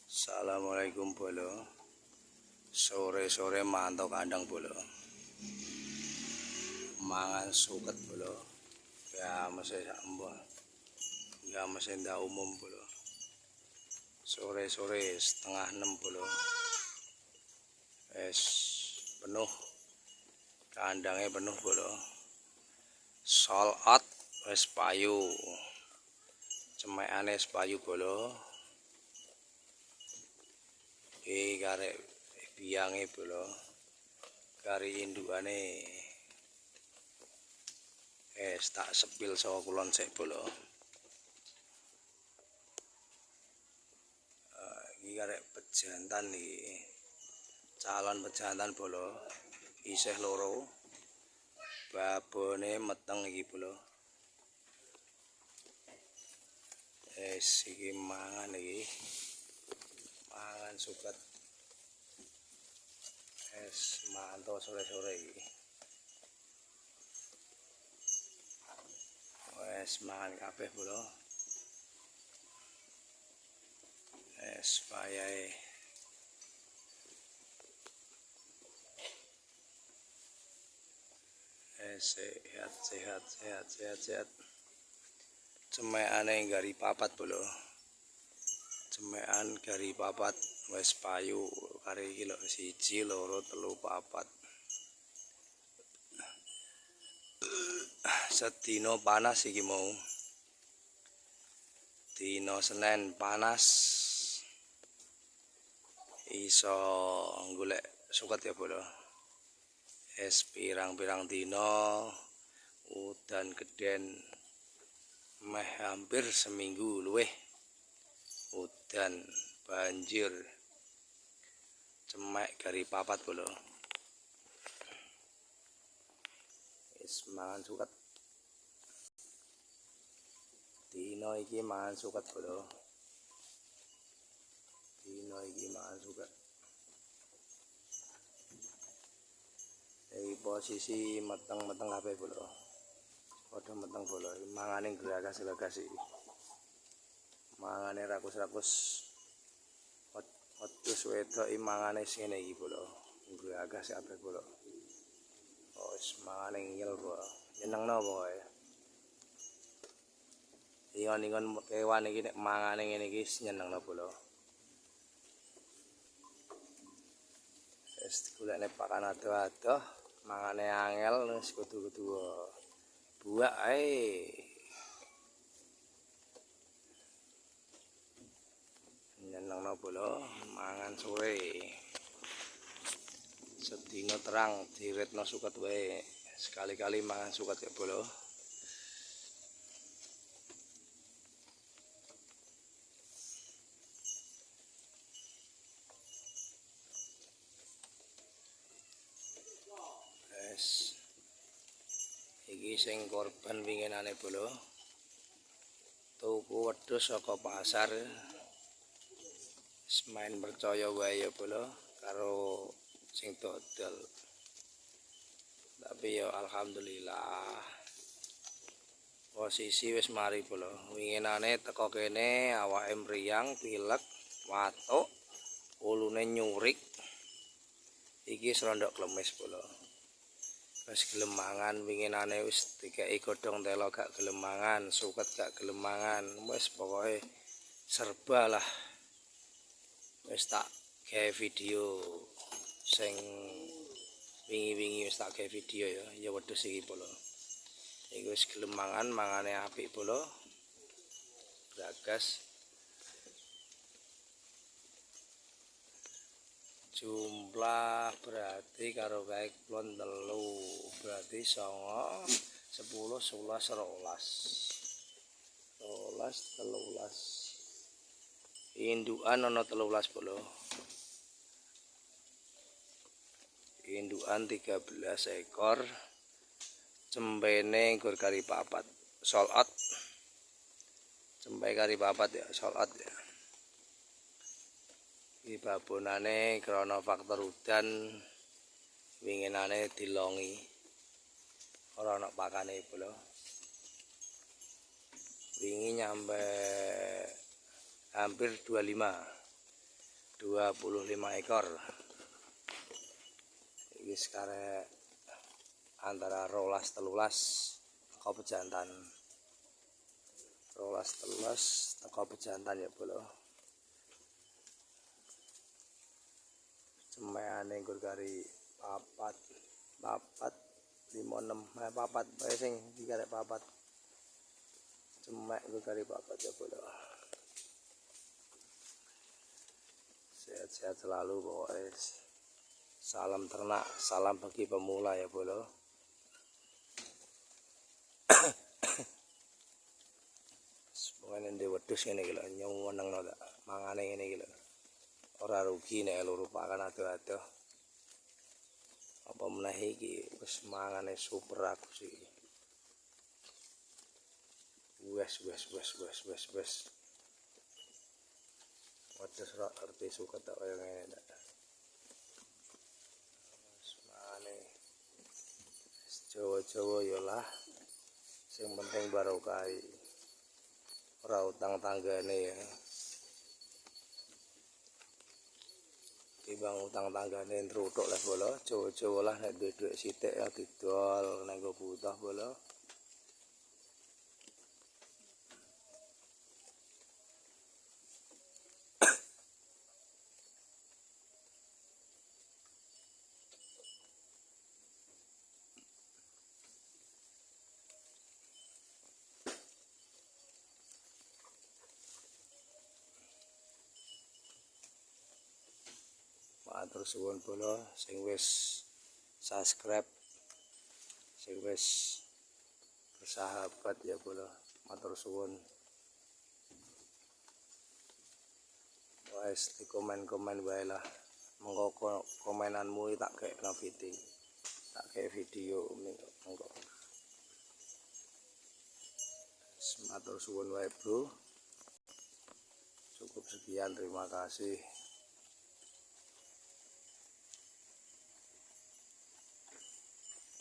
Assalamualaikum bolo. Sore-sore mantau kandang bolo. Mangan suket bolo. Ya mesti sambal. Ya mesti ndak umum bolo. Sore-sore 5:30 bolo. Es penuh. Kandangnya penuh bolo. Sold out wis payu. Cemekane wis payu bolo. Karek biange bolo. Kari indukane tak sepil saka kulon sik bolo. Iki karek pejantan iki. Calon pejantan bolo. Isih loro. Babone meteng iki bolo. Iki mangan iki. Mangan suket. Mantau sore-sore iki. Mangan kabeh bolo. Payahe. Sehat. Cemekane gari papat bolo. Cemekan gari papat wis payu kari iki lho 1 2 3 4. Sedina panas iki mau. Dina Senin panas. Iso golek suket ya bolo. Pirang-pirang dina udan geden meh hampir seminggu luweh. Udan banjir. Cemek gari papat bolo. Mangan suket. Dina iki mangan suket bolo. Posisi meteng-meteng kabeh bolo. Padha meteng bolo. Mangane geragas iki. Mangane rakus-rakus. Wedhus wedok iki mangane ngene iki bolo. Geragas kabeh bolo. Mangane ngil bolo. Nyenengno pokoke. Ingon-ingon kewan iki nek mangane ngene iki nyenengno bolo. Golekne pakan adoh-adoh, mangane angel wis kudu-kudu buak ae. Nyenengno bolo, mangan sore. Sedina terang diretno suket wae. Sekali-kali mangan suket ya bolo. Iki sing korban winginane bolo. Tuku wedhus saka pasar. Main percaya wae ya bolo karo sing dodol. Tapi ya alhamdulillah. Posisi wis mari bolo. Winginane teko kene awake mriyang, pilek, watuk, ulune nyurik. Iki serondok klemis bolo. Wis gelem mangan winginane wis dikeki godhong telo gak gelem mangan, suket gak gelem mangan. Wis pokoke serba lah. Wis tak gawe video sing wingi-wingi wis tak gawe video ya wedhus iki bolo. Iki wis gelem mangan, mangane apik bolo. Gagas. Jumlah berarti karo kae klon 3 berarti 9 10 11 13. Indukan ana 13 bolo. Indukan 13 ekor. Cembene nggur kari papat. Sold out. Cempe kari papat ya sold out ya. Iki babonane krana faktor udan winginane dilongi. Ora ana pakane bolo. Wingi nyampe hampir 25. 25 ekor. Iki sekarang antara 12-13 teko pejantan. 12-13 teko pejantan ya bolo. Cemekane nggur kari papat 5 6 papat bae sing iki karek papat. Cemek nggur kari papat ya bolo. Sehat-sehat selalu pokoknya. Salam ternak, salam bagi pemula ya bolo. Semoga nanti wedhus ngene iki lho, nyuweneng ta. Mangane ngene iki lho. Ora rugi nek loro pakan ado-ado. Apa meneh iki wis mangane super aku sih. Wes. Wedhus rak ngerti suket tak kaya ngene ta. Semane Jawa-Jawa ya lah. Sing penting barokah. Ora utang tanggane ya. Timbang utang tanggane nrutuk lah bolo. Jawa-Jawa lah nek duwe sithik ya didol nek nggo butuh bolo. Matur suwun bolo sing wis subscribe, sing wis bersahabat ya bolo. Matur suwun. Wes di komen-komen wae lah. Mengko komenanmu tak kekno video. Tak kek video mengko. Matur suwun wae, Bro. Cukup sekian, terima kasih.